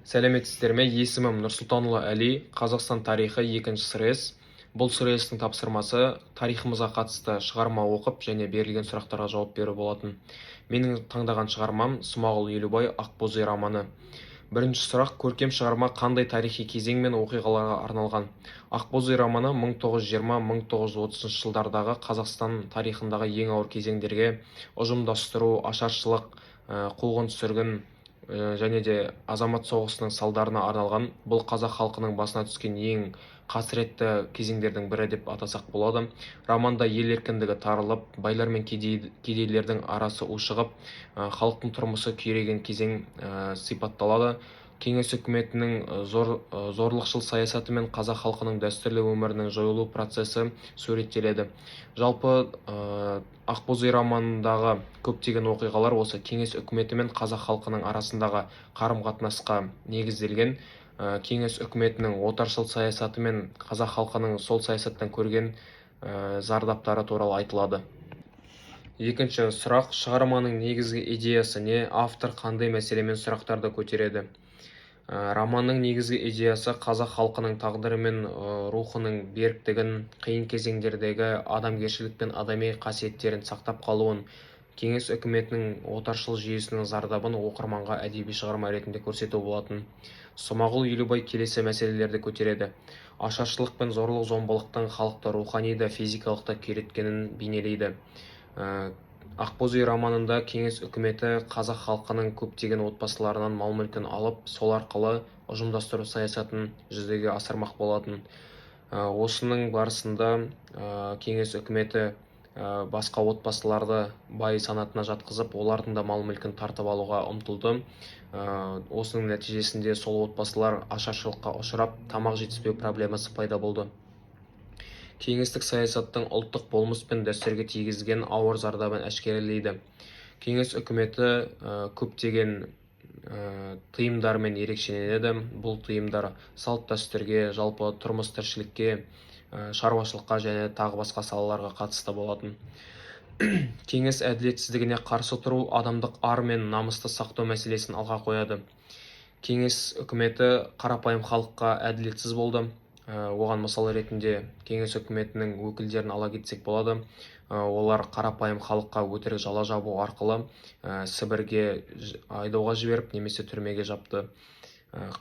Сәлеметсіздер ме? Есімім Нұрсұлтанұлы Әли, Қазақстан тарихы 2-ші сырес. Бұл сырестің тапсырмасы тарихымызға қатысты шығарма оқып және берілген сұрақтарға жауап беру болатын. Менің таңдаған шығармам Смағұл Елубай Ақбозы романы. Бірінші сұрақ: көркем шығарма қандай тарихи кезең мен оқиғаларға арналған? Ақбозы романы 1920-1930 жылдардағы Қазақстан тарихындағы ең ауыр кезеңдерге ұжымдастыру, ашаршылық, қуғын-сүргін және де азамат соғысының салдарына арналған. Бұл қазақ халқының басына түскен ең қасіретті кезеңдердің бірі деп атасақ болады. Романда ел еркіндігі тарылып, байлар мен кедейлердің арасы ушығып, халықтың тұрмысы күйреген кезең сипатталады. Кеңес үкіметінің зорлықшыл саясаты мен қазақ халқының дәстүрлі өмірінің жойылу процесі суреттеледі. Жалпы Ақбозы романындағы көптеген оқиғалар осы кеңес үкіметі мен қазақ халқының арасындағы қарым-қатынасқа негізделген. Кеңес үкіметінің отаршыл саясаты мен қазақ халқының сол саясаттан көрген зардаптары туралы айтылады. Екінші сұрақ: шығарманың негізгі идеясы не? Автор қандай мәселе мен сұрақтарды көтереді? Романның негізгі идеясы қазақ халқының тағдыры мен рухының беріктігін, қиын кезеңдердегі адамгершілік пен адами қасиеттерін сақтап қалуын, кеңес үкіметінің отаршыл жүйесінің зардабын оқырманға әдеби шығарма ретінде көрсету болатын. Смағұл Елубай келесі мәселелерді көтереді. Ашаршылық пен зорлық-зомбылықтың халықты рухани да физикалық та күйреткенін бейнелейді. Ақбозы романында кеңес үкіметі қазақ халқының көптеген отбасыларынан мал-мүлкін алып, сол арқылы ұжымдастыру саясатын жүзеге асырмақ болатын. Осының барысында кеңес үкіметі басқа отбасыларды бай санатына жатқызып, олардың да мал-мүлкін тартып алуға ұмтылды. Осының нәтижесінде сол отбасылар ашаршылыққа ұшырап, тамақ жетіспеу проблемасы пайда болды. Кеңестік саясаттың ұлттық болмыс пен дәстүрге тигізген ауыр зардабын әшкерелейді. Кеңес үкіметі көптеген тыйымдармен ерекшеленеді. Бұл тыйымдар салт-дәстүрге, жалпы тұрмыс-тіршілікке, шаруашылыққа және тағы басқа салаларға қатысты болатын. Кеңес әділетсіздігіне қарсы тұру, адамдық ар мен намысты сақтау мәселесін алға қояды. Кеңес үкіметі қарапайым халыққа әділетсіз болды. Оған мысал ретінде кеңес үкіметінің өкілдерін ала кетсек болады. Олар қарапайым халыққа өтірік жала жабу арқылы Сібірге айдауға жіберіп, немесе түрмеге жапты.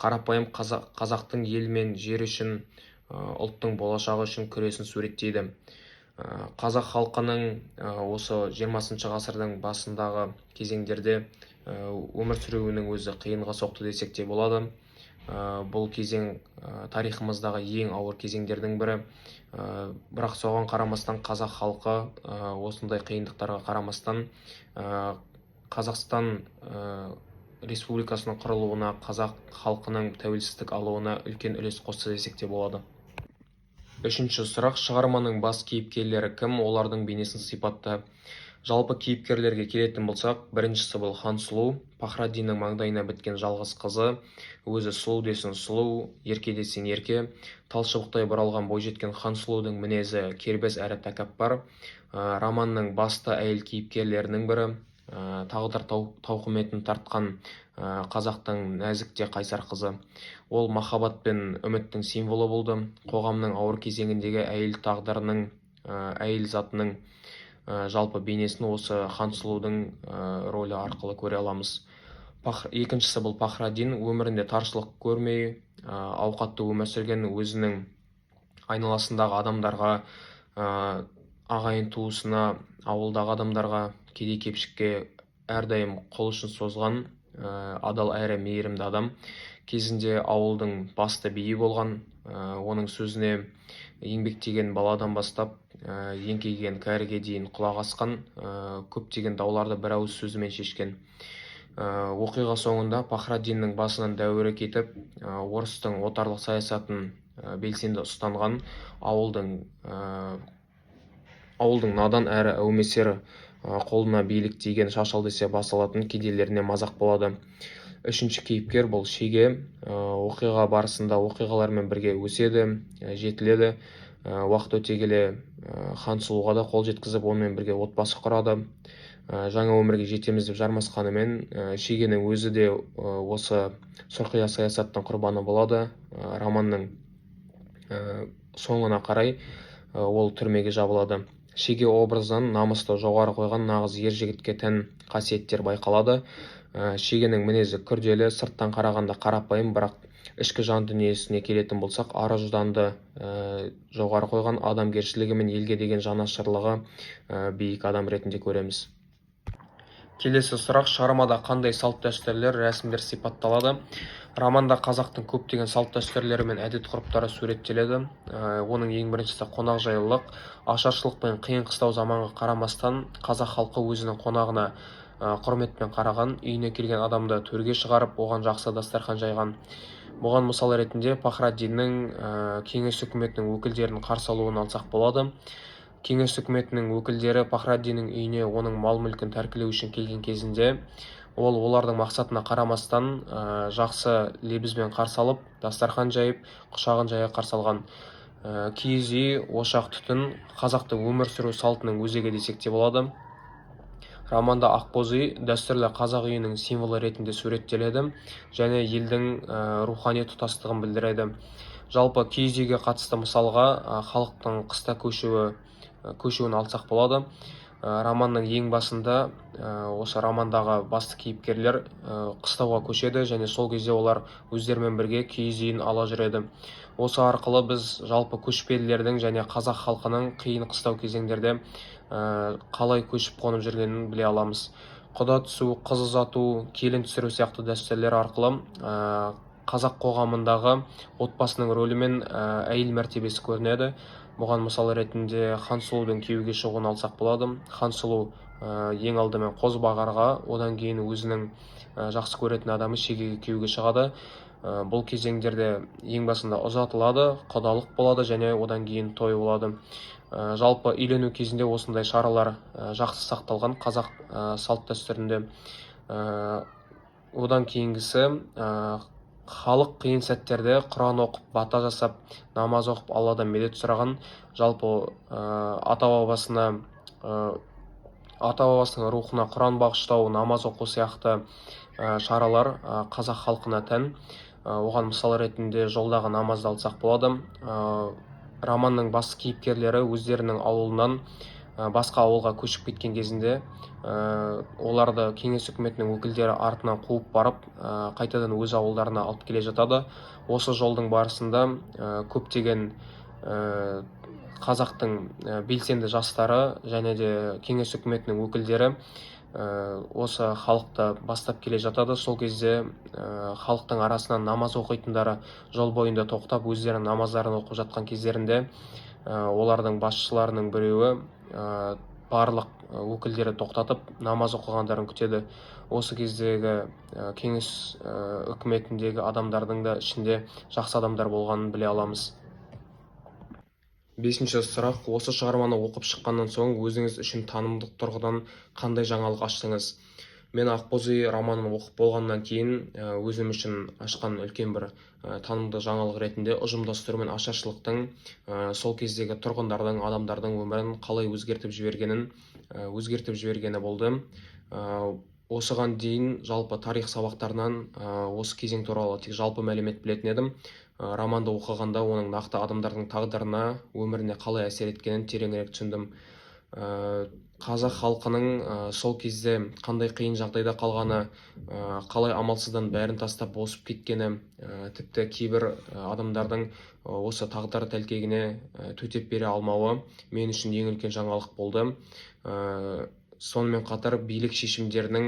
Қарапайым қазақтың ел мен жер үшін, ұлттың болашағы үшін күресін суреттейді. Қазақ халқының осы 20 ғасырдың басындағы кезеңдерде өмір сүруінің өзі қиынға соқты десек те болады. Бұл кезең тарихымыздағы ең ауыр кезеңдердің бірі. Бірақ соған қарамастан қазақ халқы осындай қиындықтарға қарамастан Қазақстан Республикасының құрылуына, қазақ халқының тәуелсіздік алуына үлкен үлес қосты десек те болады. Үшінші сұрақ: шығарманың бас кейіпкерлері кім? Олардың бейнесін сипатта. Жалпы кейіпкерлерге келетін болсақ, біріншісі бұл Хансұлу, Пахраддиннің маңдайына біткен жалғыз қызы, өзі сұлу десін сұлу, ерке десең ерке. Талшыбықтай бұралған бойжеткен Хансұлудың мінезі кербез әрі тәкаппар. Романның басты әйел кейіпкерлерінің бірі, тағдыр тауқыметін тартқан қазақтың нәзік те қайсар қызы. Ол махаббат пен үміттің символы болды. Қоғамның ауыр кезеңіндегі әйел тағдырының, әйел затының жалпы бейнесін осы Хансұлудың рөлі арқылы көре аламыз. Екіншісі бұл Пахраддин, өмірінде таршылық көрмей, ауқатты өмір сүрген, өзінің айналасындағы адамдарға, ағайын туысына, ауылдағы адамдарға, кедей-кепшікке әрдайым қол ұшын созған адал әрі мейірімді адам. Кезінде ауылдың басты биі болған. Оның сөзіне еңбектеген баладан бастап еңкейген кәріге дейін құлақ асқан, көптеген дауларды бір ауыз сөзімен шешкен. Оқиға соңында Пахраддиннің басынан дәуірі кетіп, орыстың отарлық саясатын белсенді ұстанған, ауылдың надан әрі әумесер, қолына билік тиген, шашал десе басылатын кедейлеріне мазақ болады. Үшінші кейіпкер бұл Шеге. Оқиға барысында оқиғалармен бірге өседі, жетіледі. Уақыт өте келе Хансұлуға да қол жеткізіп, онымен бірге отбасы құрады. жаңа өмірге жетеміз деп жармасқанымен, Шегенің өзі де осы сұрқия саясаттың құрбаны болады. Романның соңына қарай ол түрмеге жабылады. Шеге образынан намысты жоғары қойған нағыз ер жігітке тән қасиеттер байқалады. Шегенің мінезі күрделі, сырттан қарағанда қарапайым, бірақ ішкі жан дүниесіне келетін болсақ, ар ұжданды жоғары қойған, адамгершілігі мен елге деген жанашырлығы биік адам ретінде көреміз. Келесі сұрақ: шығармада қандай салт-дәстүрлер, рәсімдер сипатталады? Романда қазақтың көптеген салт-дәстүрлері мен әдет-ғұрыптары суреттеледі. Оның ең біріншісі қонақжайлылық. Ашаршылық пен қиын-қыстау заманға қарамастан, қазақ халқы өзінің қонағына құрметпен қараған, үйіне келген адамды төрге шығарып, оған жақсы дастархан жайған. Бұған мысал ретінде Пахраддиннің кеңес үкіметінің өкілдерін қарсы алуын алсақ болады. Кеңес үкіметінің өкілдері Пахраддиннің үйіне оның мал-мүлкін тәркілеу үшін келген кезінде, ол олардың мақсатына қарамастан жақсы лебізбен қарсы алып, дастархан жайып, құшағын жая қарсы алған. Киіз үй, ошақ, түтін қазақтың өмір сүру салтының өзегі десек те болады. Романда ақбоз үй дәстүрлі қазақ үйінің символы ретінде суреттеледі және елдің рухани тұтастығын білдіреді. Жалпы киіз үйге қатысты мысалға халықтың қыста көшуін алсақ болады. Романның ең басында осы романдағы басты кейіпкерлер қыстауға көшеді және сол кезде олар өздерімен бірге киіз үйін ала жүреді. Осы арқылы біз жалпы көшпелілердің және қазақ халқының қиын қыстау кезеңдерде қалай көшіп қонып жүргенін біле аламыз. Құда түсу, қыз ұзату, келін түсіру сияқты дәстүрлер арқылы қазақ қоғамындағы отбасының рөлі мен әйел мәртебесі көрінеді. Бұған мысал ретінде Хансұлудың күйеуге шығуын алсақ болады. Хансұлу ең алдымен Қозбағарға, одан кейін өзінің жақсы көретін адамы Шегеге күйеуге шығады. Бұл кезеңдерде ең басында ұзатылады, құдалық болады және одан кейін той болады. Жалпы үйлену кезінде осындай шаралар жақсы сақталған қазақ салт-дәстүрінде. Одан кейінгісі халық қиын сәттерде Құран оқып, бата жасап, намаз оқып, Алладан медет сұраған. Жалпы ата-бабасының рухына Құран бағыштау, намаз оқу сияқты шаралар қазақ халқына тән. Оған мысал ретінде жолдағы намазды алсақ болады. Романның басты кейіпкерлері өздерінің ауылынан басқа ауылға көшіп кеткен кезінде оларды кеңес үкіметінің өкілдері артынан қуып барып, қайтадан өз ауылдарына алып келе жатады. Осы жолдың барысында көптеген қазақтың белсенді жастары және де кеңес үкіметінің өкілдері осы халықты бастап келе жатады. Сол кезде халықтың арасынан намаз оқитындары жол бойында тоқтап, өздерінің намаздарын оқып жатқан кездерінде олардың басшыларының біреуі барлық өкілдері тоқтатып, намаз оқығандарын күтеді. Осы кездегі кеңес үкіметіндегі адамдардың да ішінде жақсы адамдар болғанын біле аламыз. Бесінші сұрақ: осы шығарманы оқып шыққаннан соң өзіңіз үшін танымдық тұрғыдан қандай жаңалық аштыңыз? Мен ақбоз үй романын оқып болғаннан кейін өзім үшін ашқан үлкен бір танымдық жаңалық ретінде ұжымдастыру мен ашаршылықтың сол кездегі тұрғындардың, адамдардың өмірін қалай өзгертіп жібергені болды. Осыған дейін жалпы тарих сабақтарынан осы кезең туралы тек жалпы мәлімет білетін едім. Романды оқығанда оның нақты адамдардың тағдырына, өміріне қалай әсер еткенін тереңірек түсіндім. Қазақ халқының сол кезде қандай қиын жағдайда қалғаны, қалай амалсыздан бәрін тастап босып кеткені, тіпті кейбір адамдардың осы тағдыр тәлкегіне төтеп бере алмауы мен үшін ең үлкен жаңалық болды. Сонымен қатар билік шешімдерінің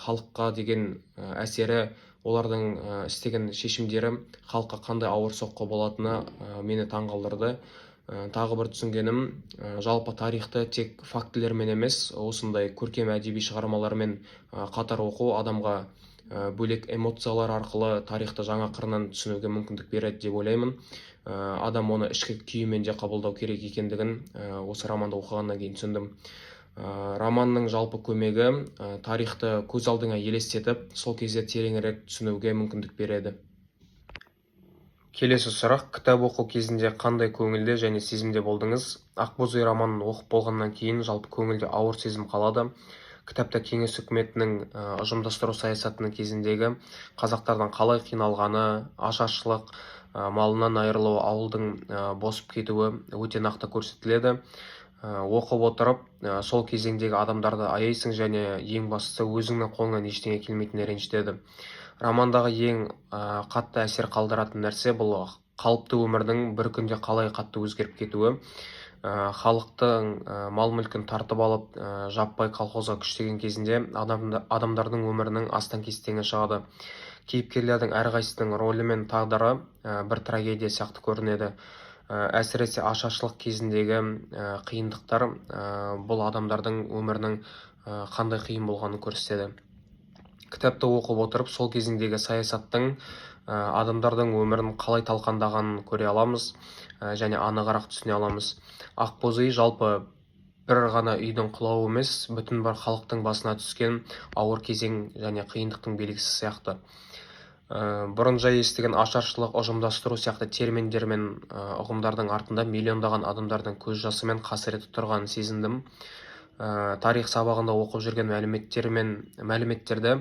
халыққа деген әсері, олардың істеген шешімдері халыққа қандай ауыр соққы болатыны мені таңғалдырды. Тағы бір түсінгенім, жалпы тарихты тек фактілермен емес, осындай көркем әдеби шығармалармен қатар оқу адамға бөлек эмоциялар арқылы тарихты жаңа қырынан түсінуге мүмкіндік береді деп ойлаймын. Адам оны ішкі күйімен де қабылдау керек екендігін осы романды оқығаннан кейін түсіндім. Романның жалпы көмегі тарихты көз алдыңа елестетіп, сол кезде тереңірек түсінуге мүмкіндік береді. Келесі сұрақ: кітап оқу кезінде қандай көңілде және сезімде болдыңыз? Ақбоз үй романын оқып болғаннан кейін жалпы көңілде ауыр сезім қалады. Кітапта кеңес үкіметінің ұжымдастыру саясатының кезіндегі қазақтардың қалай қиналғаны, ашаршылық, малынан айырылу, ауылдың босып кетуі өте нақты көрсетіледі. Оқып отырып, сол кезеңдегі адамдарды аяйсың және ең бастысы өзіңнің қолыңнан ештеңе келмейтініне ренжітеді. Романдағы ең қатты әсер қалдыратын нәрсе бұл қалыпты өмірдің бір күнде қалай қатты өзгеріп кетуі. Халықтың мал-мүлкін тартып алып, жаппай колхозға күштеген кезінде адамдардың өмірінің астан-кестеңі шығады. Кейіпкерлердің әрқайсысының рөлі мен тағдыры бір трагедия сияқты көрінеді. Әсіресе ашаршылық кезіндегі қиындықтар бұл адамдардың өмірінің қандай қиын болғанын көрсетеді. Кітапты оқып отырып, сол кезіндегі саясаттың адамдардың өмірін қалай талқандағанын көре аламыз және анығырақ түсіне аламыз. Ақбозүй жалпы бір ғана үйдің құлауы емес, бүтін бір халықтың басына түскен ауыр кезең және қиындықтың белгісі сияқты. Бұрын жай естіген ашаршылық, ұжымдастыру сияқты терминдер мен ұғымдардың артында миллиондаған адамдардың көз жасы мен қасіреті тұрғанын сезіндім. Тарих сабағында оқып жүрген мәліметтерді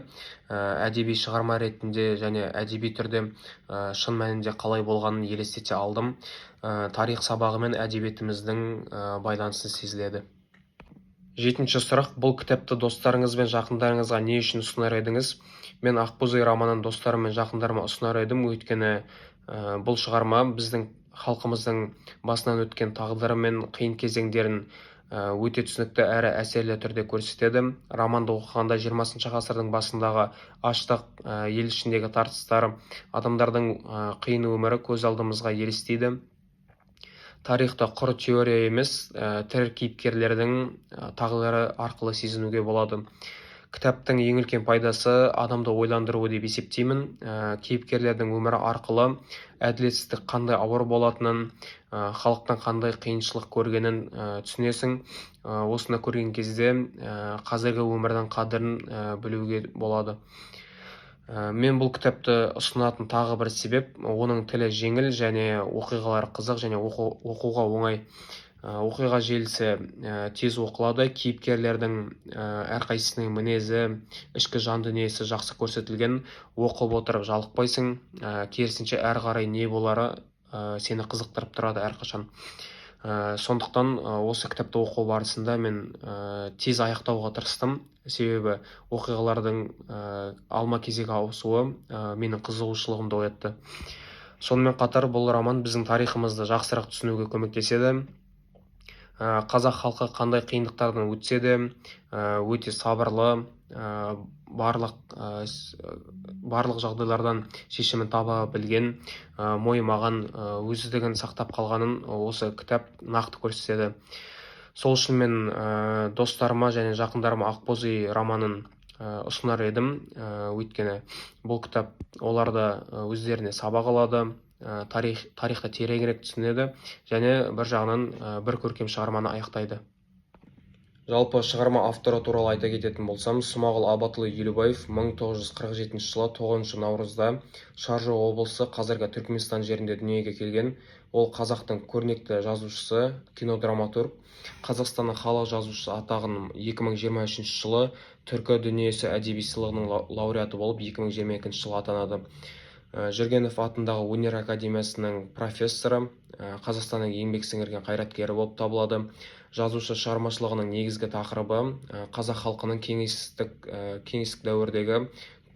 әдеби шығарма ретінде және әдеби түрде шын мәнінде қалай болғанын елестете алдым. Тарих сабағы мен әдебиетіміздің байланысы сезіледі. 7-ші сұрақ: бұл кітапты достарыңыз бен жақындарыңызға не үшін ұсынар едіңіз? Мен Ақбозүй романын достарым мен жақындарыма ұсынар едім, өйткені бұл шығарма біздің халқымыздың басынан өткен тағдыры мен қиын кезеңдерін өте түсінікті әрі әсерлі түрде көрсетеді. Романды оқығанда 20 ғасырдың басындағы аштық, ел ішіндегі тартыстар, адамдардың қиын өмірі көз алдымызға елестейді. Тарихта құр теория емес, тірі кейіпкерлердің тағдыры арқылы сезінуге болады. Кітаптың ең үлкен пайдасы адамды ойландыруы деп есептеймін. Кейіпкерлердің өмірі арқылы әділетсіздік қандай ауыр болатынын, халықтың қандай қиыншылық көргенін түсінесің. Осыны көрген кезде қазіргі өмірдің қадірін білуге болады. Мен бұл кітапты ұсынатын тағы бір себеп, оның тілі жеңіл және оқиғалары қызық және оқуға оңай. Оқиға желісі тез оқылады, кейіпкерлердің әрқайсысының мінезі, ішкі жан дүниесі жақсы көрсетілген, оқып отырып жалықпайсың, керісінше әрі қарай не болары сені қызықтырып тұрады әрқашан. Сондықтан осы кітапты оқу барысында мен тез аяқтауға тырыстым, себебі оқиғалардың алма-кезек ауысуы менің қызығушылығымды оятты. Сонымен қатар бұл роман біздің тарихымызды жақсырақ түсінуге көмектеседі. Қазақ халқы қандай қиындықтардан өтсе де өте сабырлы, барлық жағдайлардан шешімін таба білген, мойымаған, өздігін сақтап қалғанын осы кітап нақты көрсетеді. Сол үшін мен достарыма және жақындарыма Ақбозүй романын ұсынар едім, өйткені бұл кітап оларды өздеріне сабақ алады, тарихты тереңірек түсінеді және бір жағынан бір көркем шығарманы аяқтайды. Жалпы шығарма авторы туралы айта кететін болсам, Смағұл Абатұлы Елубаев 1947 жылы 9 наурызда Шаржы облысы, қазіргі Түркменстан жерінде дүниеге келген. Ол қазақтың көрнекті жазушысы, кинодраматург. Қазақстанның халық жазушысы атағын 2023 жылы Түркі дүниесі әдеби сыйлығының лауреаты болып 2022 жылы атанады. Жүргенов атындағы өнер академиясының профессоры, Қазақстанның еңбек сіңірген қайраткері болып табылады. Жазушы шығармашылығының негізгі тақырыбы қазақ халқының кеңестік дәуірдегі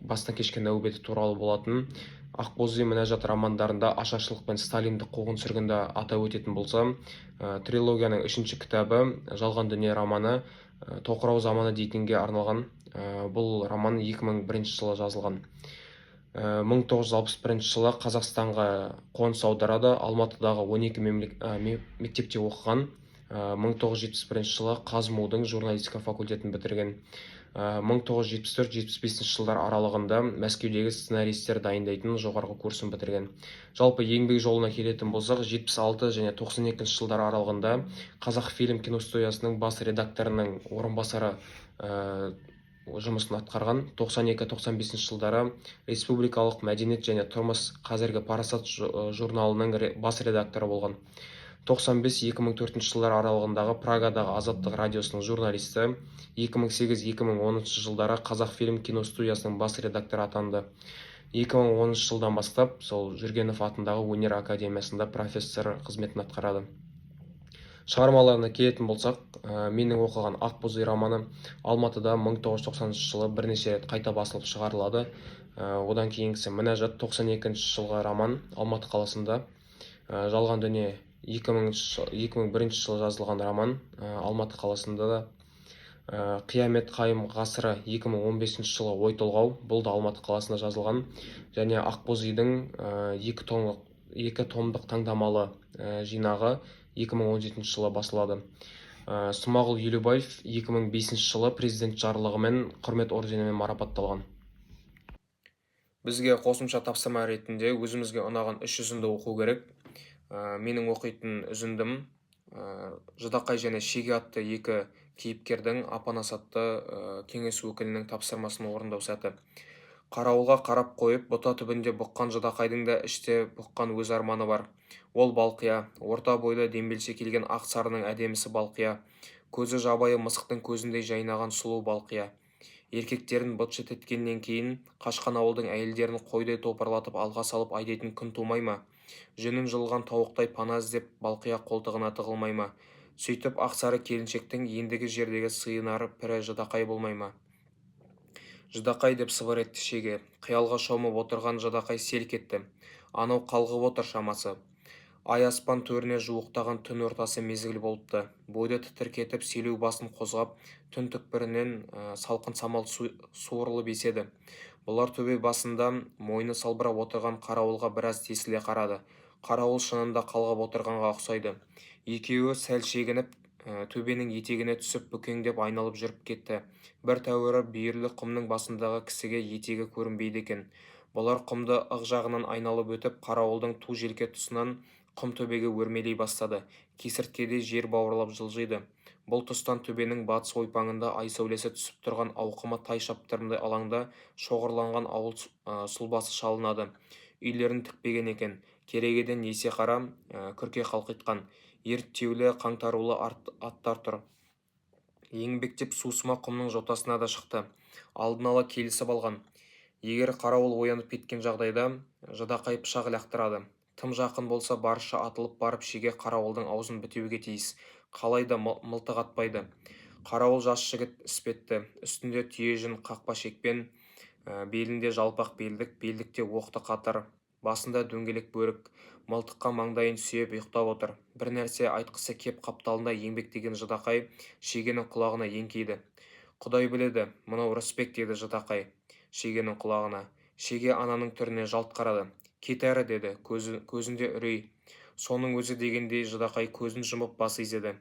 бастан кешкен нәубеті туралы болатын. Ақбозүй мінәжат романдарында ашаршылық пен сталиндік қуғын-сүргінді атап өтетін болса, трилогияның 3-ші кітабы Жалған дүние романы тоқырау заманы дейтінге арналған. Бұл роман 2001 жылы жазылған. 1961 жылы Қазақстанға қоныс аударады, Алматыдағы 12 мектепте оқыған. 1971 жылы Қазму-дың журналистика факультетін бітірген. 1974-75 жылдар аралығында Мәскеудегі сценаристер дайындайтын жоғарғы курсын бітірген. Жалпы еңбек жолына келетін болсақ, 76 және 92 жылдар аралығында Қазақфильм киностудиясының бас редакторының орынбасары жұмысын атқарған. 92-95 жылдары Республикалық мәдениет және тұрмыс қазіргі Парасат журналының бас редакторы болған. 95-2004 жылдар аралығындағы Прагадағы Азаттық радиосының журналисті, 2008-2010 жылдары Қазақфильм киностудиясының бас редакторы атанды. 2010 жылдан бастап сол Жүргенов атындағы өнер академиясында профессор қызметін атқарады. Шығармаларына келетін болсақ, менің оқыған Ақбоз үй романы Алматыда 1990 жылы бірнеше рет қайта басылып шығарылады. Одан кейінгісі Мінәжат 92 жылғы роман Алматы қаласында. Жалған дүние 2001 жылы жазылған роман Алматы қаласында да. Қиямет қайым ғасыры 2015 жылы ой толғау, бұл да Алматы қаласында жазылған. Және Ақбоз үйдің екі томдық таңдамалы жинағы 2017 жылы басылады. Смағұл Елубаев 2005 жылы президент жарлығымен құрмет орденімен марапатталған. Бізге қосымша тапсырма ретінде өзімізге ұнаған 3 үзінді оқу керек. Менің оқитын үзіндім Ждақай және Шеге атты екі кейіпкердің апанас атты кеңес өкілінің тапсырмасын орындау сәті. Қарауылға қарап қойып, бұта түбінде бұққан Ждақайдың да іште бұққан өз арманы бар. Ол Балқия, орта бойда дембелше келген ақ сарының әдемісі Балқия, көзі жабайы мысықтың көзіндей жайнаған сұлу Балқия. Еркектерін быт-шыт еткеннен кейін қашқан ауылдың әйелдерін қойдай топырлатып алға салып айдайтын күн тумай ма? Жүнін жылған тауықтай пана іздеп Балқия қолтығына тығылмай ма? Сөйтіп ақсары келіншектің ендігі жердегі сыйынары пірі Ждақай болмай ма? Ждақай деп сыбыр етті Шеге. Қиялға шомып отырған Ждақай селк етті. Анау қалғып отыр шамасы. Ай аспан төріне жуықтаған түн ортасы мезгіл болыпты. Бойды тітіркетіп селеу басын қозғап, түн түкпірінен салқын самал суырылып еседі. Бұлар төбе басында мойны салбырап отырған қарауылға біраз тесіле қарады. Қарауыл шынында қалғып отырғанға ұқсайды. Екеуі сәл шегініп, төбенің етегіне түсіп бүкеңдеп айналып жүріп кетті. Бір тәуірі бүйірлі құмның басындағы кісіге етегі көрінбейді екен. Бұлар құмды ық жағынан айналып өтіп, қарауылдың ту желке тұсынан құм төбеге өрмелей бастады. Кесірткеде жер бауырлап жылжиды. Бұл тұстан төбенің батыс ойпаңында ай сәулесі түсіп тұрған ауқымы тай шаптырымдай алаңда шоғырланған ауыл сұлбасы шалынады. Үйлерін тікпеген екен. Керегеден есе қара күрке қалқитқан. Ерттеулі қаңтарулы аттар тұр. Еңбектеп сусыма құмның жотасына да шықты. Алдын ала келісіп алған. Егер қарауыл оянып кеткен жағдайда Ждақай пышақ лақтырады. Тым жақын болса барша атылып барып Шеге қарауылдың аузын бітеуге тиіс. Қалайда мылтық атпайды. Қарауыл жас жігіт іспетті. Үстінде түйе жүн қақпа шекпен, белінде жалпақ белдік, белдікте оқты қатар, басында дөңгелек бөрік, мылтыққа маңдайын сүйеп ұйықтап отыр. Бір нәрсе айтқысы кеп қапталында еңбектеген Ждақай Шегенің құлағына еңкейді. Құдай біледі, мынау Рысбек деді Ждақай Шегенің құлағына. Шеге ананың түріне жалт қарады. Кет әрі деді, көзінде үрей. Соның өзі дегендей Ждақай көзін жұмып бас изеді.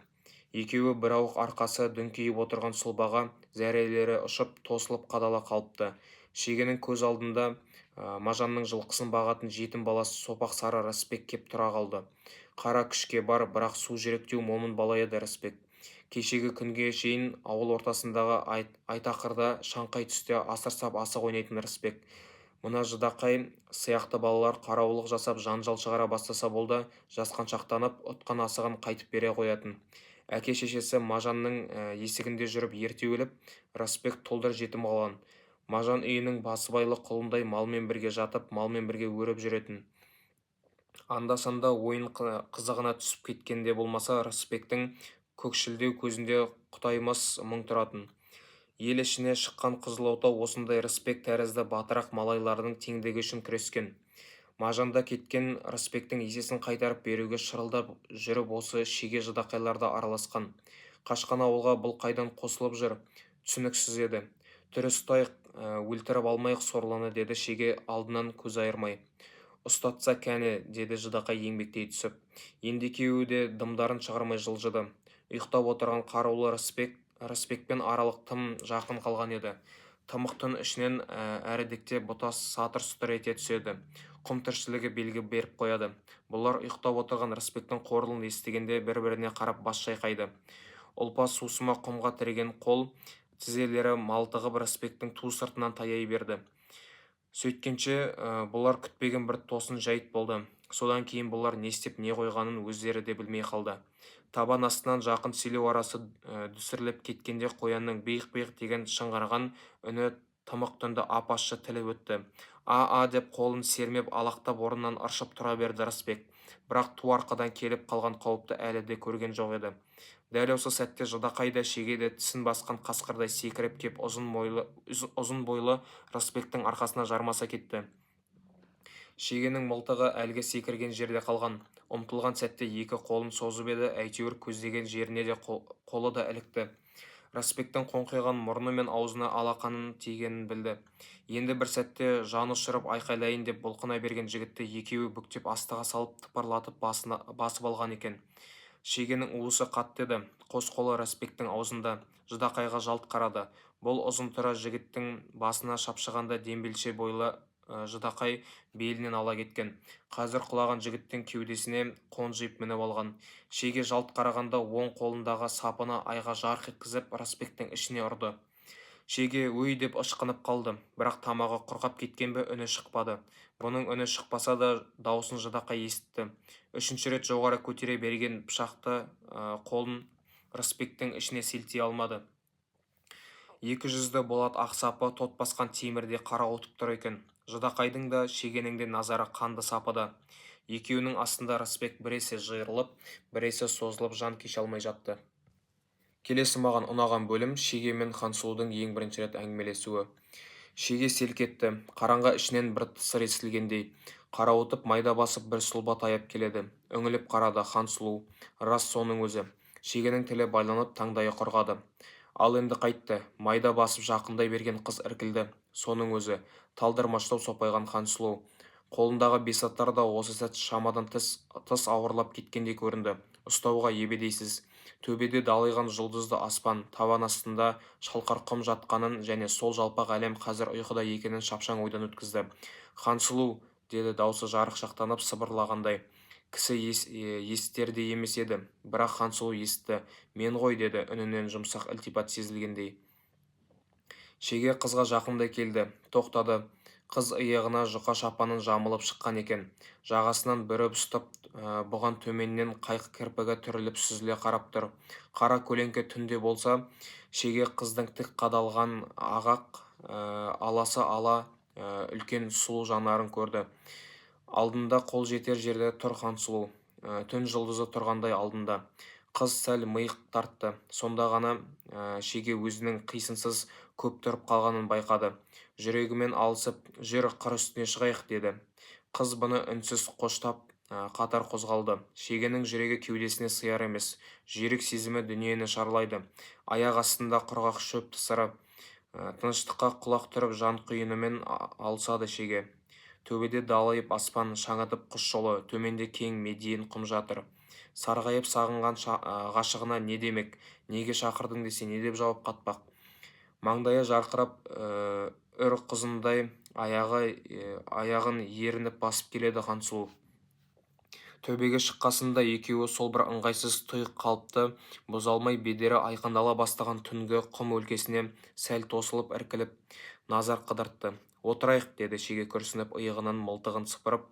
Екеуі бір ауық арқасы дүңкейіп отырған сұлбаға зәрелері ұшып тосылып қадала қалыпты. Шегенің көз алдында Мажанның жылқысын бағатын жетім баласы сопақ сары Рысбек кеп тұра қалды. Қара күшке бар, бірақ су жүректеу момын бала еді Рысбек. Кешегі күнге шейін ауыл ортасындағы айтақырда шаңқай түсте асыр сап асық ойнайтын Рысбек. Мына Ждақай сияқты балалар қараулық жасап жанжал шығара бастаса болды, жасқаншақтанып, ұтқан асығын қайтып бере қоятын. Әке-шешесі Мажанның есігінде жүріп ерте өліп, Рысбек толдыр жетім қалған. Мажан үйінің басыбайлы құлындай малмен бірге жатып, малмен бірге өріп жүретін. Анда-санда ойын қызығына түсіп кеткенде болмаса, Рысбектің көкшілдеу көзінде құтаймас мұң тұратын. Ел ішіне шыққан Қызылота осындай Рысбек тәрізді батырақ малайлардың теңдігі үшін күрескен. Мажанда кеткен Рысбектің есесін қайтарып беруге шырылдап жүріп осы Шеге Ждақайларда араласқан. Қашқан ауылға бұл қайдан қосылып жүр? Түсініксіз еді. Түрі ұстайық, өлтіріп алмайық сорланы деді Шеге алдынан көз айырмай. Ұстатса кәне, деді Ждақай еңбектей түсіп. Енді екеуі де дымдарын шығармай жылжыды. Ұйықтап отырған қарулы Рысбекпен аралық тым жақын қалған еді. Тымық түн ішінен әрідікте бұтас сатыр-сұтыр ете түседі. Құм тіршілігі белгі беріп қояды. Бұлар ұйықтап отырған Рысбектің қорлығын естігенде бір-біріне қарап бас шайқайды. Ұлпа сусыма құмға тіреген қол, тізелері малтығып Рысбектің ту сыртынан таяй берді. Сөйткенше бұлар күтпеген бір тосын жайт болды. Содан кейін бұлар не істеп не қойғанын өздері де білмей қалды. Табан астынан жақын селеу арасы дүсірлеп кеткенде қоянның биық-биық деген шыңғырған үні тымық түнді ап-ашшы тіліп өтті. А деп қолын сермеп алақтап орнынан ыршып тұра берді Рысбек. Бірақ ту арқадан келіп қалған қауіпті әлі де көрген жоқ еді. Дәл осы сәтте ждақай да шеге де тісін басқан қасқырдай секіріп кеп ұзын бойлы Рысбектің арқасына жармаса кетті. Шегенің мылтығы әлгі секірген жерде қалған. Ұмтылған сәтте екі қолын созып еді, әйтеуір көздеген жеріне де қолы да ілікті. Рысбектің қоңқиған мұрны мен аузына алақанын тигенін білді. Енді бір сәтте жаны ұшырып айқайлайын деп бұлқына берген жігітті екеуі бүктеп астыға салып тыпырлатып басып алған екен. Шегенің уысы қатты еді. Қос қолы Рысбектің аузында. Ждақайға жалт қарады. Бұл ұзын тұра жігіттің басына шапшығанда дембелше бойлы ждақай белінен ала кеткен. Қазір құлаған жігіттің кеудесіне қонжиып мініп алған. Шеге жалт қарағанда оң қолындағы сапыны айға жарқ еткізіп Рысбектің ішіне ұрды. Шеге өй деп ышқынып қалды, бірақ тамағы құрғап кеткен бе үні шықпады. Бұның үні шықпаса да даусын ждақай естітті. Үшінші рет жоғары көтере берген пышақты қолын Рысбектің ішіне селтей алмады. Екі жүзді болат ақсапы тот басқан темірде қарауытып тұр екен. Ждақайдың да Шегенің де назары қанды сапыда. Екеуінің астында Рысбек біресе жиырылып, біресе созылып жан кеше алмай жатты. Келесі маған ұнаған бөлім Шеге мен Хансұлудың ең бірінші рет әңгімелесуі. Шеге селк етті. Қараңғы ішінен бір тысыр естілгендей. Қарауытып майда басып бір сұлба таяп келеді. Үңіліп қарады Хансұлу. Рас соның өзі. Шегенің тілі байланып таңдайы құрғады. Ал енді қайтты. Майда басып жақындай берген қыз іркілді. Соның өзі. Талдырмаштау сопайған Хансұлу. Қолындағы бесаттар да осы сәт шамадан тыс ауырлап кеткендей көрінді. Ұстауға ебедейсіз. Төбеде далиған жұлдызды аспан, табан астында шалқар құм жатқанын және сол жалпақ әлем қазір ұйқыда екенін шапшаң ойдан өткізді. Хансұлу, деді даусы жарықшақтанып сыбырлағандай. Кісі есітердей емес еді, бірақ Хансұлу есітті. Мен ғой, деді үнінен жұмсақ ілтипат сезілгендей. Шеге қызға жақындай келді, тоқтады. Қыз иығына жұқа шапанын жамылып шыққан екен. Жағасынан бүріп ұстап, бұған төменнен қайық кірпігі түріліп сүзіле қарап тұр. Қара көлеңке түнде болса, Шеге қыздың тік қадалған ағақ аласы ала үлкен сұлу жанарын көрді. Алдында қол жетер жерде тұр Хансұлу. Түн жұлдызы тұрғандай алдында. Қыз сәл миық тартты. Сонда ғана Шеге өзінің қисынсыз көп тұрып қалғанын байқады. Жүрегімен алысып, жүр қыр үстіне шығайық, деді. Қыз бұны үнсіз қоштап қатар қозғалды. Шегенің жүрегі кеудесіне сыяр емес. Жүйрік сезімі дүниені шарлайды. Аяқ астында құрғақ шөп тысыры. Тыныштыққа құлақ түріп жан құйынымен алысады Шеге. Төбеде далайып аспан, шаңытып құс жолы, төменде кең медиен құм жатыр. Сарғайып сағынған ғашығына не демек, неге шақырдың десе не деп жауап қатпақ. Маңдайы жарқырап үр қызындай аяғын ерініп басып келеді Хансұлу. Төбеге шыққасында екеуі сол бір ыңғайсыз тұйық қалыпты бұза алмай бедері айқындала бастаған түнгі құм өлкесіне сәл тосылып іркіліп назар қыдыртты. Отырайық, деді Шеге күрсініп иығынан мылтығын сыпырып,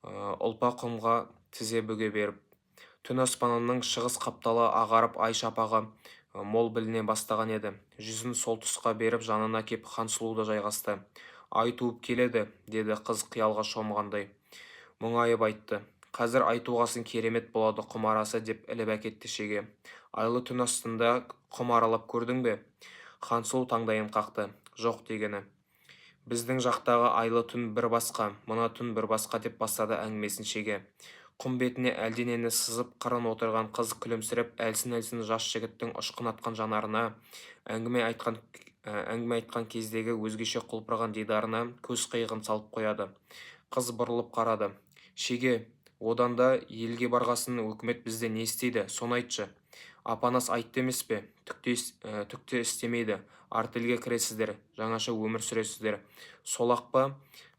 ұлпа құмға тізе бүге беріп. Түн аспанының шығыс қапталы ағарып ай шапағы мол біліне бастаған еді. Жүзін сол тұсқа беріп жанына кеп Хансұлу жайғасты. Ай туып келеді, деді қыз қиялға шомғандай. Мұңайып айтты. Қазір ай туғасын керемет болады құм арасы, деп іліп әкетті Шеге. Айлы түн астында құм аралап көрдің бе? Хансұлу таңдайын қақты. Жоқ, дегені. Біздің жақтағы айлы түн бір басқа, мына түн бір басқа, деп бастады әңгімесін Шеге. Құм бетіне әлденені сызып қырын отырған қыз күлімсіреп, әлсін-әлсін жас жігіттің ұшқын атқан жанарына, әңгіме айтқан кездегі өзгеше құлпырған дидарына көз қиығын салып қояды. Қыз бұрылып қарады. Шеге, одан да елге барғасын өкімет бізде не істейді, соны айтшы. Апанас айтты емес пе? Түкте істемейді. Артельге кіресіздер, жаңаша өмір сүресіздер. Солақ па?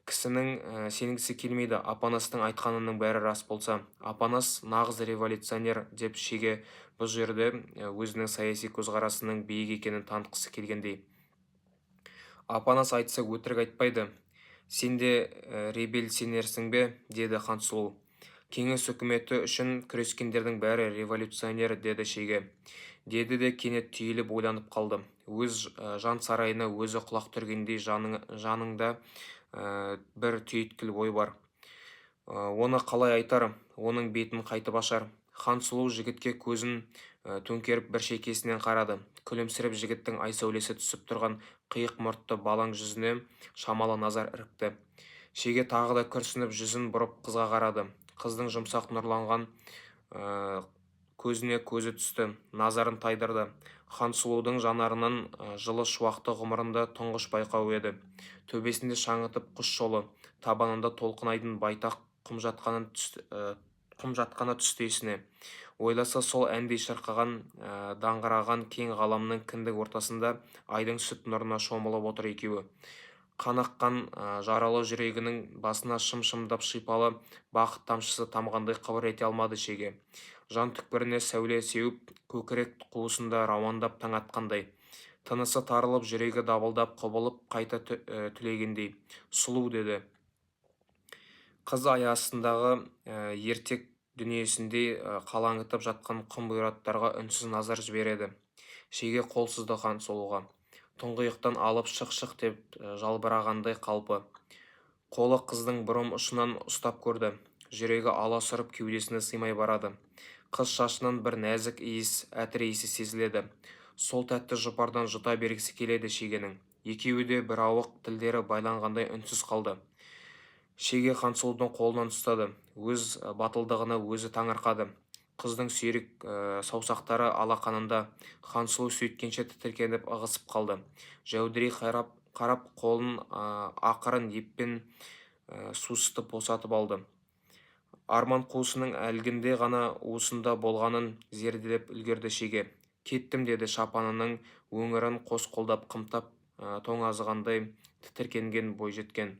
Кісінің сенгісі келмейді. Апанастың айтқанының бәрі рас болса. Апанас нағыз революционер, деп Шеге бұл жерде өзінің саяси көзқарасының биік екенін танытқысы келгендей. Апанас айтса өтірік айтпайды. Сен де революционерсің бе? Деді Хансұлу. Кеңес үкіметі үшін күрескендердің бәрі революционер, деді шеге. Деді де кенет түйіліп ойланып қалды. Өз жан сарайына өзі құлақ түргендей жаныңда бір түйіткіл ой бар. Оны қалай айтар, оның бетін қайтып ашар. Хансұлу жігітке көзін төңкеріп бір шекесінен қарады. Күлімсіреп жігіттің ай сәулесі түсіп тұрған қиық мұртты балаң жүзіне шамалы назар ірікті. Шеге тағы да күрсініп жүзін бұрып қызға қарады. Қыздың жұмсақ нұрланған көзіне көзі түсті, назарын тайдырды. Хансұлудың жанарынан жылы шуақты ғұмырында тұңғыш байқау еді. Төбесінде шаңытып құс жолы, табанында толқынайдың байтақ құм жатқаны түсті есіне. Ойласа сол әндей шырқаған, даңғыраған кең ғаламның кіндік ортасында айдың сүт нұрына шомылып отыр екеуі. Қанаққан жаралы жүрегінің басына шым-шымдап шипалы бақыт тамшысы тамғандай қыбыр ете алмады шеге. Жан түкпіріне сәуле сеуіп, көкірек қуысында рауандап таң атқандай. Тынысы тарылып, жүрегі дабылдап, құбылып қайта түлегендей. Сұлу, деді. Қыз аясындағы ертек дүниесіндей қалаңытып жатқан құм бұйраттарға үнсіз назар жібереді. Шеге қол созды Хансұлуға. Тұңғиықтан алып шық-шық деп жалбырағандай қалпы. Қолы қыздың бұрым ұшынан ұстап көрді. Жүрегі аласұрып кеудесіне сыймай барады. Қыз шашынан бір нәзік иіс, әтір иісі сезіледі. Сол тәтті жұпардан жұта бергісі келеді шегенің. Екеуі де бір ауық тілдері байланғандай үнсіз қалды. Шеге Хансұлудың қолынан ұстады. Өз батылдығына өзі таңырқады. Қыздың сүйрік саусақтары алақанында. Хансұлу сөйткенше тітіркеніп ығысып қалды. Жәудірей қарап қолын ақырын еппен сусытып босатып алды. Арман қуысының әлгінде ғана уысында болғанын зерделеп үлгерді шеге. Кеттім, деді шапанының өңірін қос қолдап қымтап тоңазығандай тітіркенген бойжеткен.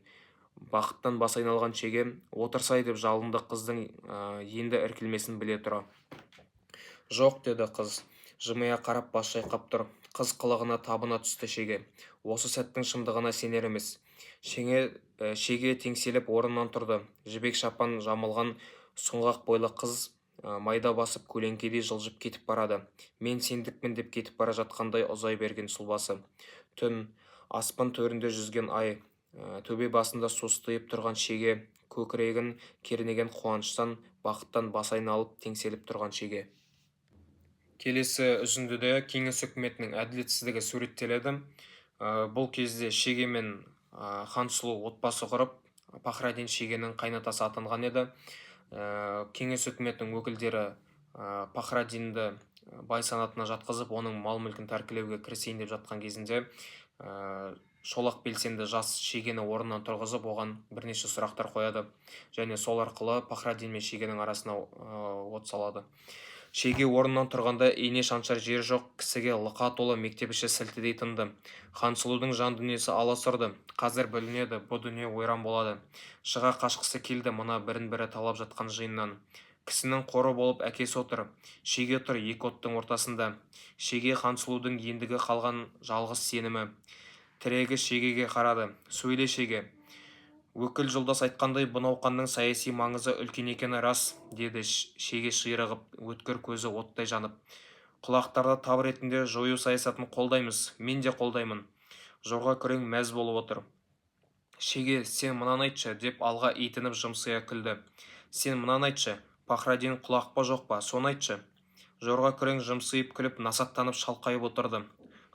Бақыттан бас айналған шеге отырсай деп жалынды қыздың енді іркілмесін біле тұра. Жоқ, деді қыз. Жымия қарап бас шайқап тұр. Қыз қылығына табына түсті шеге. Осы сәттің шындығына сенер емес. Шеге теңселіп орнынан тұрды. Жібек шапан жамылған сұңғақ бойлы қыз майда басып көлеңкедей жылжып кетіп барады. Мен сендікпін деп кетіп бара жатқандай ұзай берген сұлбасы. Түн, аспан төрінде жүзген ай, төбе басында состиып тұрған шеге, көкірегін кернеген қуаныштан, бақыттан бас айналып теңселіп тұрған шеге. Келесі үзіндіде кеңес үкіметінің әділетсіздігі суреттеледі. Бұл кезде шеге мен Хансұлу отбасы құрып, Пахраддин шегенің қайнатасы атанған еді. Кеңес үкіметінің өкілдері Пахраддинді бай санатына жатқызып, оның мал-мүлкін тәркілеуге кірісейін деп жатқан кезінде шолақ белсенді жас шегені орнынан тұрғызып, оған бірнеше сұрақтар қояды, және сол арқылы Пахраддин мен шегенің арасына от салады. Шеге орнынан тұрғанда ине шаншар жер жоқ, кісіге лықа толы мектеп іші сілтідей тынды. Хансұлудың жан дүниесі аласұрды. Қазір бүлінеді, бұ дүние ойран болады. Шыға қашқысы келді мына бірін-бірі талап жатқан жиыннан. Кісінің қоры болып әкесі отыр. Шеге тұр екі оттың ортасында. Шеге Хансұлудың ендігі қалған жалғыз сенімі. Тірегі шегеге қарады. Сөйле, шеге. Өкіл жолдас айтқандай, бұл науқанның саяси маңызы үлкен екені рас, деді шеге ширығып, өткір көзі оттай жанып. Құлақтарды тап ретінде жою саясатын қолдаймыз, мен де қолдаймын. Жорға күрең мәз болып отыр. Шеге, сен мынаны айтшы, деп алға итініп жымсия күлді. Сен мынаны айтшы, Пахраддин құлақ па жоқ па, соны айтшы. Жорға күрең жымсиып күліп, насаттанып шалқайып отырды.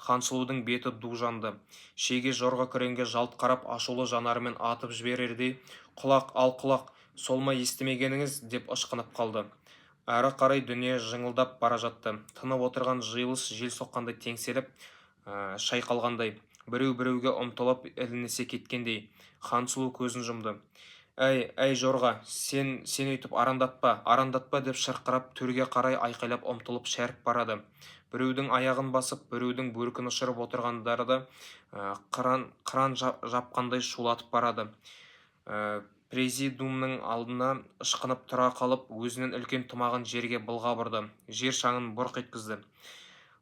Хансұлудың беті ду жанды. Шеге жорға күреңге жалт қарап ашулы жанарымен атып жіберердей, құлақ, ал құлақ, сол ма естімегеніңіз, деп ышқынып қалды. Әрі қарай дүние жыңылдап бара жатты. Тынып отырған жиылыс жел соққандай теңселіп, шайқалғандай, біреу-біреуге ұмтылып ілінесе кеткендей. Хансұлу көзін жұмды. Әй жорға, сен өйтіп арандатпа деп шырқырап төрге қарай айқайлап ұмтылып шәріп барады. Біреудің аяғын басып, біреудің бөркін ұшырып отырғандарды қыран жапқандай шулатып барады. Президиумның алдына ышқынып тұра қалып, өзінің үлкен тымағын жерге былға бұрды. Жер шаңын бұрқ еткізді.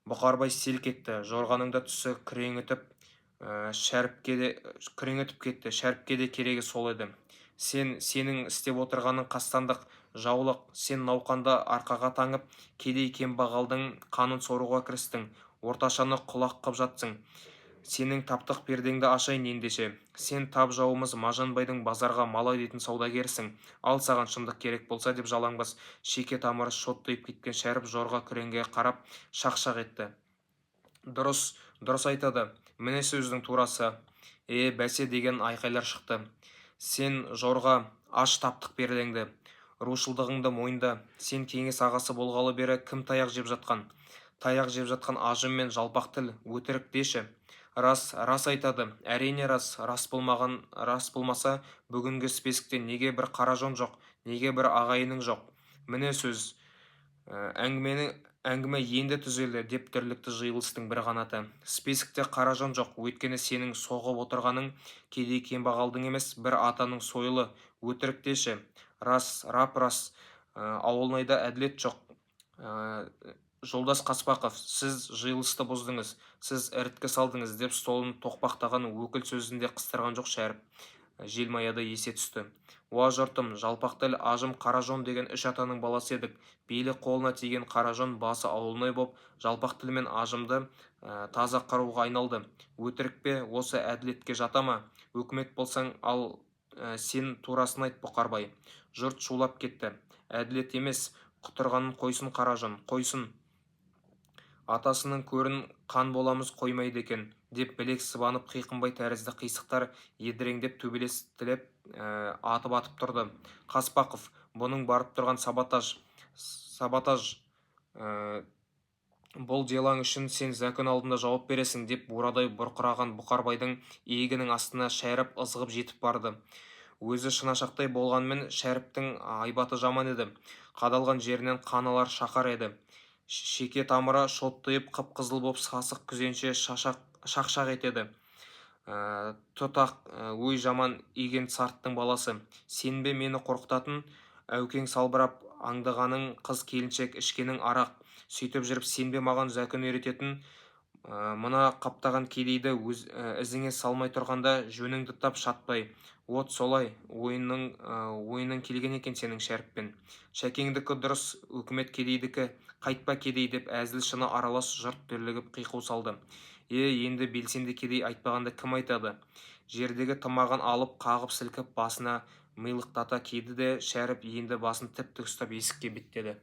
Бұқарбай селк етті. Жорғаның да түсі күреңітіп, Шәріпке де күрең өтіп кетті. Шәріпке де керегі сол еді. Сенің істеп отырғаның қастандық, жаулық. Сен науқанды арқаға таңып, кедей кембағалдың қанын соруға кірістің. Орташаны құлақ қып жатсың. Сенің таптық пердеңді ашайын ендеше. Сен тап жауымыз Мажанбайдың базарға мал айдайтын саудагерсің. Ал саған шындық керек болса деп жалаңбас шеке тамыры шоттайып кеткен Шәріп жорға күреңге қарап шақ-шақ етті. Дұрыс, дұрыс айтады. Міне сөздің турасы. Бәсе деген айқайлар шықты. Сен жорға, аш таптық пердеңді. Рушылдығыңды мойында. Сен кеңес ағасы болғалы бері кім таяқ жеп жатқан? Таяқ жеп жатқан ажым мен жалпақ тіл, өтірік деші. Рас айтады. Әрине рас болмаса, бүгінгі спескте неге бір қаражон жоқ, неге бір ағайының жоқ? Міне сөз. Әңгіме енді түзелді деп дүрлікті жиылыстың бір қанаты. Спескте қаражан жоқ, өйткені сенің соғып отырғаның кедей кембағалдың емес, бір атаның сойылы, өтірік деші. Рас. Ауылнайда әділет жоқ. Жолдас Қаспақов, сіз жиылысты бұздыңыз, сіз іріткі салдыңыз деп столын тоқпақтаған өкіл сөзінде қыстырған жоқ Шәріп. Желмаяда есе түсті. Уа жұртым, жалпақ тіл ажым Қаражон деген үш атаның баласы едік. Бейлі қолына тиген Қаражон басы ауылнай боп, жалпақ тіл мен ажымды таза қыруға айналды. Өтірік пе, осы әділетке жата ма? Өкімет болсаң, ал сен турасын айт, Бұқарбай. Жұрт шулап кетті. Әділет емес, құтырғанын қойсын Қаражон, қойсын. Атасының көрін қан боламыз қоймайды екен, деп білек сыбанып қиқымбай тәрізді қисықтар едіреңдеп төбелестілеп атып тұрды. Қаспақов, бұның барып тұрған саботаж. Бұл делаң үшін сен закон алдында жауап бересің, деп бурадай бұрқыраған Бұқарбайдың иегінің астына Шәріп ызғып жетіп барды. Өзі шынашақтай болғанмен Шәріптің айбаты жаман еді. Қадалған жерінен қаналар шақар еді. Шеке тамыры шоттайып қып-қызыл боп сасық күзенше шақ-шақ етеді. Тұтақ, өй жаман иген сарттың баласы. Сен бе мені қорқытатын? Әукең салбырап, аңдығаның қыз келіншек, ішкенің арақ. Сөйтіп жүріп сен бе маған зәкін үйрететін? Мына қаптаған кедейді ізіңе салмай тұрғанда жөніңді тап шатпай. От солай, ойының келген екен сенің Шәріппен. Шәкеңдікі дұрыс, өкімет кедейдікі, қайтпа кедей деп әзіл шыны аралас жұрт дүрлігіп қиқу салды. Енді белсенді кедей айтпағанда кім айтады? Жердегі тымағын алып қағып сілкіп басына милықтата киді де Шәріп енді басын тіп-тік ұстап есікке беттеді.